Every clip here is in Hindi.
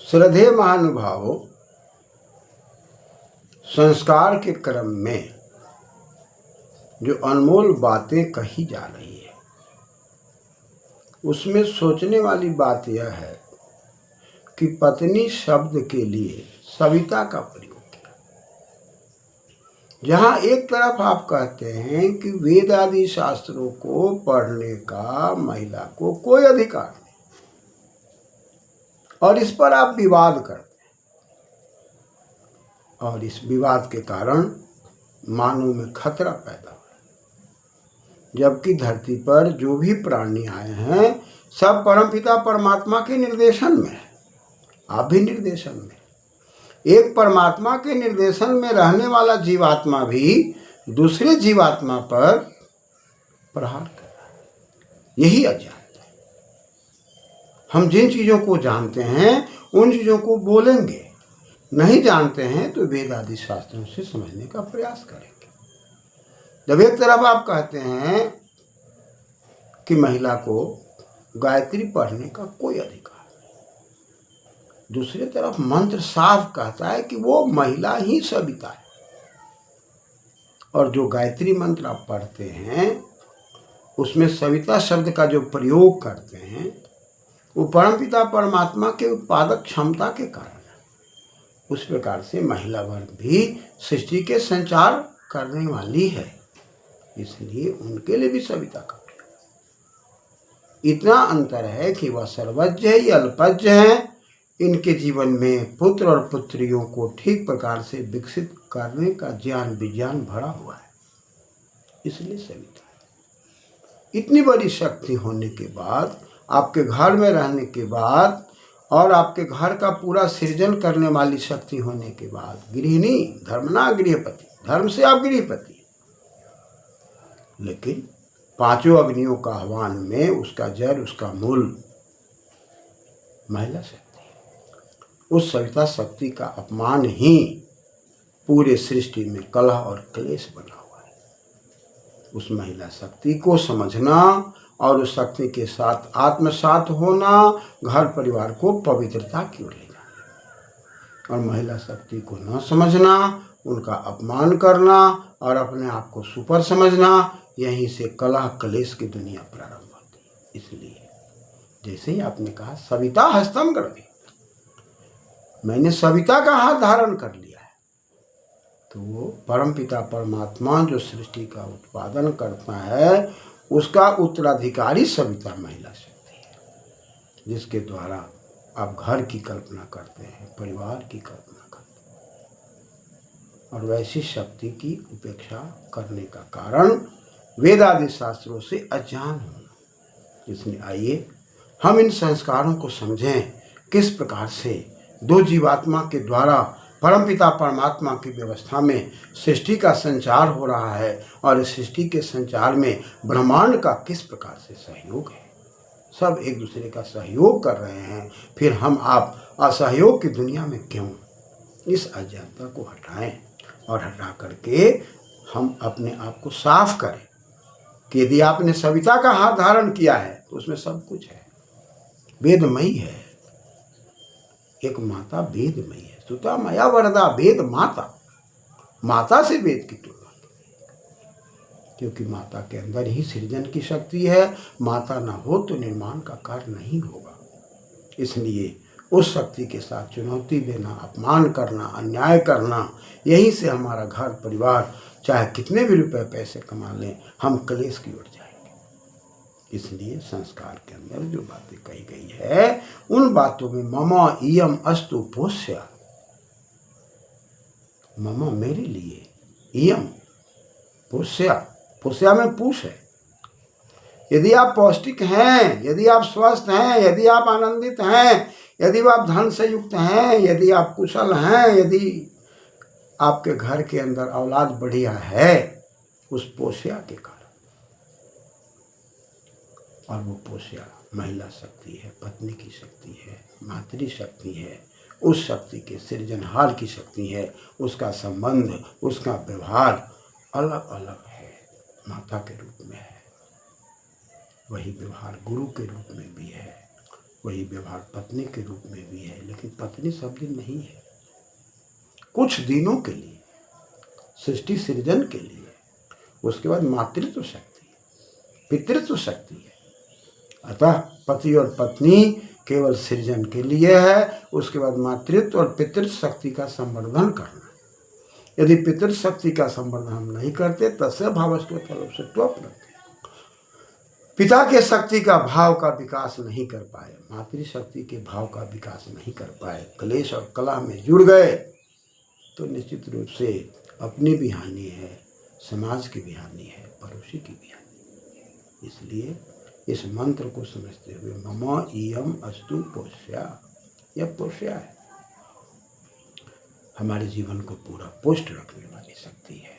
श्रद्धेय महानुभावों, संस्कार के क्रम में जो अनमोल बातें कही जा रही है उसमें सोचने वाली बात यह है कि पत्नी शब्द के लिए सविता का प्रयोग किया। जहाँ एक तरफ आप कहते हैं कि वेद आदि शास्त्रों को पढ़ने का महिला को कोई अधिकार नहीं, और इस पर आप विवाद करते हैं, और इस विवाद के कारण मानव में खतरा पैदा हुआ। जबकि धरती पर जो भी प्राणी आए हैं सब परमपिता परमात्मा के निर्देशन में है, आप भी निर्देशन में। एक परमात्मा के निर्देशन में रहने वाला जीवात्मा भी दूसरे जीवात्मा पर प्रहार कर रहा है। यही अज्ञानता है। हम जिन चीज़ों को जानते हैं उन चीज़ों को बोलेंगे, नहीं जानते हैं तो वेद आदि शास्त्रों से समझने का प्रयास करेंगे। जब एक तरफ आप कहते हैं कि महिला को गायत्री पढ़ने का कोई अधिकार नहीं, दूसरी तरफ मंत्र साफ कहता है कि वो महिला ही सविता है, और जो गायत्री मंत्र आप पढ़ते हैं उसमें सविता शब्द का जो प्रयोग करते हैं वो परमपिता परमात्मा के उत्पादक क्षमता के कारण है। उस प्रकार से महिला वर्ग भी सृष्टि के संचार करने वाली है, इसलिए उनके लिए भी सविता का प्रयोग। इतना अंतर है कि वह सर्वज्ञ है, ये अल्पज्ञ है। इनके जीवन में पुत्र और पुत्रियों को ठीक प्रकार से विकसित करने का ज्ञान विज्ञान भरा हुआ है, इसलिए सविता है। इतनी बड़ी शक्ति होने के बाद, आपके घर में रहने के बाद और आपके घर का पूरा सृजन करने वाली शक्ति होने के बाद, गृहिणी धर्मना गृहपति, धर्म से आप गृहपति, लेकिन पांचों अग्नियों का आह्वान में उसका जड़, उसका मूल महिला शक्ति है। उस सविता शक्ति का अपमान ही पूरे सृष्टि में कलह और क्लेश बना हुआ है। उस महिला शक्ति को समझना और उस शक्ति के साथ आत्मसात होना घर परिवार को पवित्रता की ओर ले जाना, और महिला शक्ति को न समझना, उनका अपमान करना और अपने आप को सुपर समझना, यहीं से कलह कलेश की दुनिया प्रारंभ होती है। इसलिए जैसे ही आपने कहा सविता हस्तम कर दी, मैंने सविता का हाथ धारण कर लिया है, तो वो परमपिता परमात्मा जो सृष्टि का उत्पादन करता है उसका उत्तराधिकारी सविता महिला शक्ति है, जिसके द्वारा आप घर की कल्पना करते हैं, परिवार की कल्पना करते हैं, और वैसी शक्ति की उपेक्षा करने का कारण वेद आदि शास्त्रों से अज्ञान होना। इसलिए आइए हम इन संस्कारों को समझें, किस प्रकार से दो जीवात्मा के द्वारा परमपिता परमात्मा की व्यवस्था में सृष्टि का संचार हो रहा है, और इस सृष्टि के संचार में ब्रह्मांड का किस प्रकार से सहयोग है। सब एक दूसरे का सहयोग कर रहे हैं, फिर हम आप असहयोग की दुनिया में क्यों? इस अज्ञानता को हटाएं और हटा करके हम अपने आप को साफ करें कि यदि आपने सविता का हाथ धारण किया है तो उसमें सब कुछ है, वेदमयी है। एक माता वेदमयी है, सुता मया वरदा वेद माता, माता से वेद की तुलना, क्योंकि माता के अंदर ही सृजन की शक्ति है। माता ना हो तो निर्माण का कार्य नहीं होगा। इसलिए उस शक्ति के साथ चुनौती देना, अपमान करना, अन्याय करना, यहीं से हमारा घर परिवार चाहे कितने भी रुपए पैसे कमा लें, हम क्लेश की ओर जाएंगे। इसलिए संस्कार के अंदर जो बातें कही गई है उन बातों में ममा इयम अस्तु पोष्या, ममा मेरे लिए, इयम पोष्या, पोष्या में पूछ है। यदि आप पौष्टिक हैं, यदि आप स्वस्थ हैं, यदि आप आनंदित हैं, यदि आप धन से युक्त हैं, यदि आप कुशल हैं, यदि आपके घर के अंदर औलाद बढ़िया है, उस पोष्या के कारण, और वो पोष्या महिला शक्ति है, पत्नी की शक्ति है, मातृ शक्ति है, उस शक्ति के सृजनहार की शक्ति है। उसका संबंध, उसका व्यवहार अलग अलग है, माता के रूप में है, वही व्यवहार गुरु के रूप में भी है, वही व्यवहार पत्नी के रूप में भी है, लेकिन पत्नी सब दिन नहीं है, कुछ दिनों के लिए, सृष्टि सृजन के लिए। उसके बाद मातृत्व शक्ति है, पितृत्व शक्ति है। अतः पति और पत्नी केवल सृजन के लिए है, उसके बाद मातृत्व और पितृत्व शक्ति का संवर्धन करना। यदि पितृत्व शक्ति का संवर्धन हम नहीं करते तस्य भावस्तु फलवस्तुत्व, पिता के शक्ति का भाव का विकास नहीं कर पाए, मातृशक्ति के भाव का विकास नहीं कर पाए, क्लेश और कलह में जुड़ गए, तो निश्चित रूप से अपनी भी हानि है, समाज की भी हानि है, पड़ोसी की भी हानि। इसलिए इस मंत्र को समझते हुए मम इयम अस्तु पोष्या, यह पोष्या है, हमारे जीवन को पूरा पुष्ट रखने वाली शक्ति है,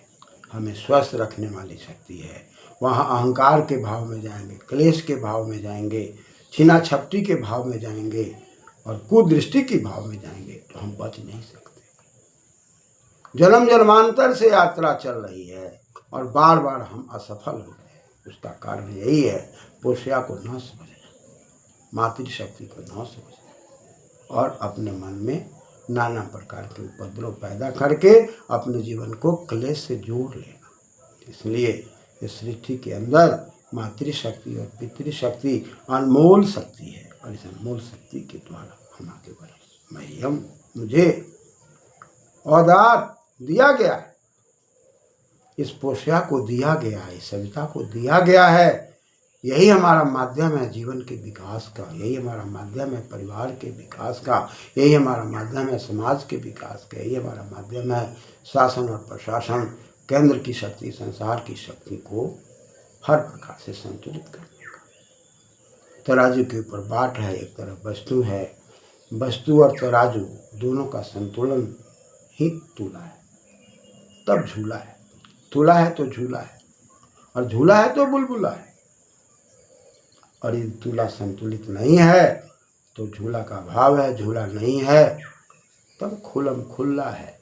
हमें स्वस्थ रखने वाली शक्ति है। वहाँ अहंकार के भाव में जाएंगे, क्लेश के भाव में जाएंगे, छीना छपटी के भाव में जाएंगे और कुदृष्टि के भाव में जाएंगे तो हम बच नहीं सकते। जन्म जन्मांतर से यात्रा चल रही है और बार बार हम असफल हो रहे हैं। उसका कारण यही है, पोष्या को न समझना, मातृशक्ति को न समझना और अपने मन में नाना प्रकार के उपद्रव पैदा करके अपने जीवन को क्लेश से जोड़ लेना। इसलिए इस सृष्टि के अंदर मातृशक्ति और पितृशक्ति अनमोल शक्ति है और इस अनमोल शक्ति के द्वारा हम आगे बढ़े। मह्यम, मुझे औदात दिया गया है, इस पोष्या को दिया गया है, इस सविता को दिया गया है। यही हमारा माध्यम है जीवन के विकास का, यही हमारा माध्यम है परिवार के विकास का, यही हमारा माध्यम है समाज के विकास का, यही हमारा माध्यम है शासन और प्रशासन, केंद्र की शक्ति, संसार की शक्ति को हर प्रकार से संतुलित करने का। तराजू के ऊपर बाट है, एक तरफ वस्तु है, वस्तु और तराजू दोनों का संतुलन ही तूला है, तब झूला है। तूला है तो झूला है और झूला है तो बुलबुला है। और यदि तूला संतुलित नहीं है तो झूला का भाव है, झूला नहीं है तब खुल्लम खुल्ला है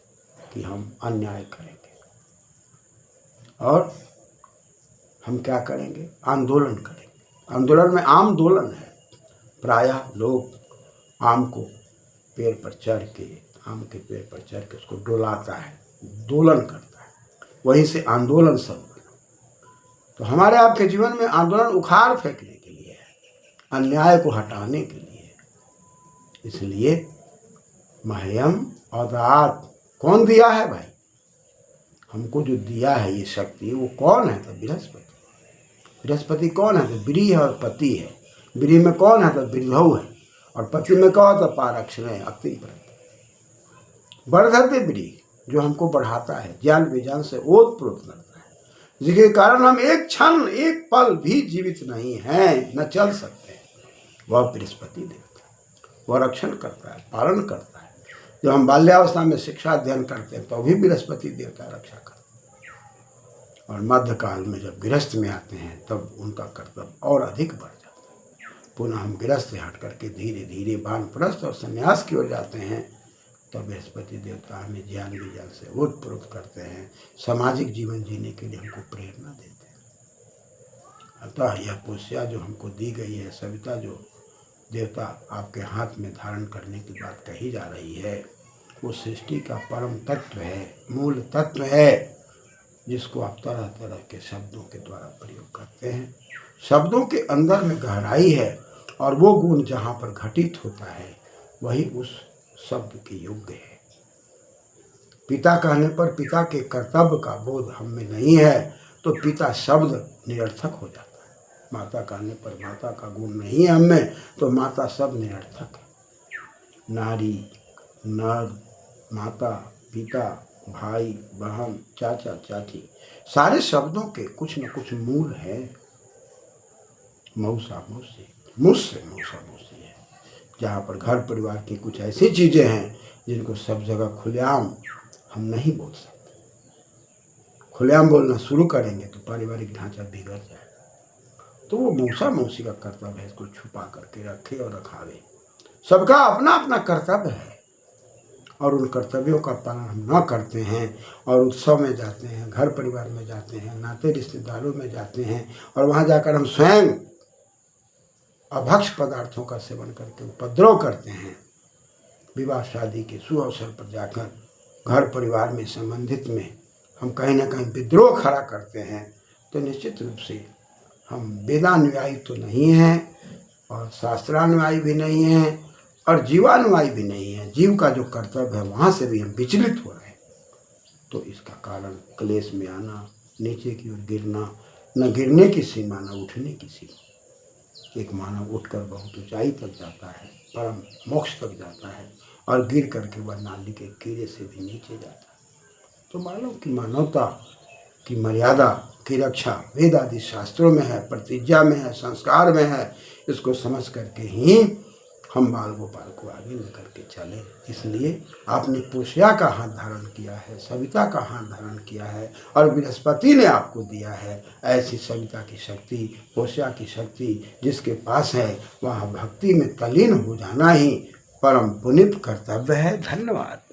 कि हम अन्याय करेंगे और हम क्या करेंगे, आंदोलन करेंगे। आंदोलन में आम दोलन है, प्रायः लोग आम को पेड़ पर चढ़ के, आम के पेड़ पर चढ़ के उसको डोलाता है, दोलन करता है, वहीं से आंदोलन शब्द। तो हमारे आपके जीवन में आंदोलन उखाड़ फेंकने के लिए है, अन्याय को हटाने के लिए। इसलिए मह्यम औदात, कौन दिया है भाई? हमको जो दिया है ये शक्ति, वो कौन है? तो बृहस्पति। बृहस्पति कौन है? तो ब्री है और पति है। ब्री में कौन है? तो बृहौ है और पति में कौन? तो पारक्षण है, अक्ति व्रत। वर्धते ब्री, जो हमको बढ़ाता है, ज्ञान विज्ञान से ओतप्रोत करता है, जिसके कारण हम एक क्षण एक पल भी जीवित नहीं हैं, न चल सकते। वह बृहस्पति देवता, वह रक्षण करता है, पालन करता है। जब हम बाल्यावस्था में शिक्षा अध्ययन करते हैं तो भी बृहस्पति देवता रक्षा करते हैं और मध्यकाल में जब गृहस्थ में आते हैं तब उनका कर्तव्य और अधिक बढ़ जाता है। पुनः हम गृहस्थ से हट करके धीरे धीरे वानप्रस्थ और संन्यास की ओर जाते हैं तो बृहस्पति देवता हमें ज्ञान विज्ञान से ओतप्रोत करते हैं, सामाजिक जीवन जीने के लिए हमको प्रेरणा देते हैं। अतः यह पोष्या जो हमको दी गई है, सविता जो देवता आपके हाथ में धारण करने की बात कही जा रही है, वो सृष्टि का परम तत्व है, मूल तत्व है, जिसको आप तरह तरह के शब्दों के द्वारा प्रयोग करते हैं। शब्दों के अंदर में गहराई है और वो गुण जहाँ पर घटित होता है वही उस शब्द के योग्य है। पिता कहने पर पिता के कर्तव्य का बोध हम में नहीं है तो पिता शब्द निरर्थक हो जाता है। माता कहने पर माता का गुण नहीं है हम में तो माता शब्द निरर्थक है। नारी, नर, माता, पिता, भाई, बहन, चाचा, चाची, सारे शब्दों के कुछ न कुछ मूल है। मौसा, मौसी, मुझसे मौसा, मौसी है, जहाँ पर घर परिवार की कुछ ऐसी चीज़ें हैं जिनको सब जगह खुलेआम हम नहीं बोल सकते। खुलेआम बोलना शुरू करेंगे तो पारिवारिक ढांचा बिगड़ जाएगा। तो वो मौसा मौसी का कर्तव्य है इसको छुपा करके रखे और रखावे। सबका अपना अपना कर्तव्य है और उन कर्तव्यों का पालन हम न करते हैं और उत्सव में जाते हैं, घर परिवार में जाते हैं, नाते रिश्तेदारों में जाते हैं और वहाँ जाकर हम स्वयं अभक्ष पदार्थों का सेवन करके उपद्रव करते हैं, विवाह शादी के शुभ अवसर पर जाकर घर परिवार में संबंधित में हम कहीं ना कहीं विद्रोह खड़ा करते हैं, तो निश्चित रूप से हम वेदानुयायी तो नहीं हैं और शास्त्रानुयायी भी नहीं हैं और जीवानुयायी भी नहीं है। जीव का जो कर्तव्य है वहाँ से भी हम विचलित हो रहे हैं। तो इसका कारण क्लेश में आना, नीचे की ओर गिरना, न गिरने की सीमा न उठने की सीमा। एक मानव उठकर बहुत ऊंचाई तक जाता है, परम मोक्ष तक जाता है, और गिर करके वह नाली के कीड़े से भी नीचे जाता है। तो मानव की मानवता की मर्यादा की रक्षा वेद आदि शास्त्रों में है, प्रतिज्ञा में है, संस्कार में है। इसको समझ करके ही हम बाल गोपाल को आगे लेकर के चले। इसलिए आपने पोष्या का हाथ धारण किया है, सविता का हाथ धारण किया है, और बृहस्पति ने आपको दिया है ऐसी सविता की शक्ति, पोष्या की शक्ति जिसके पास है, वह भक्ति में तल्लीन हो जाना ही परम पुनीत कर्तव्य है। धन्यवाद।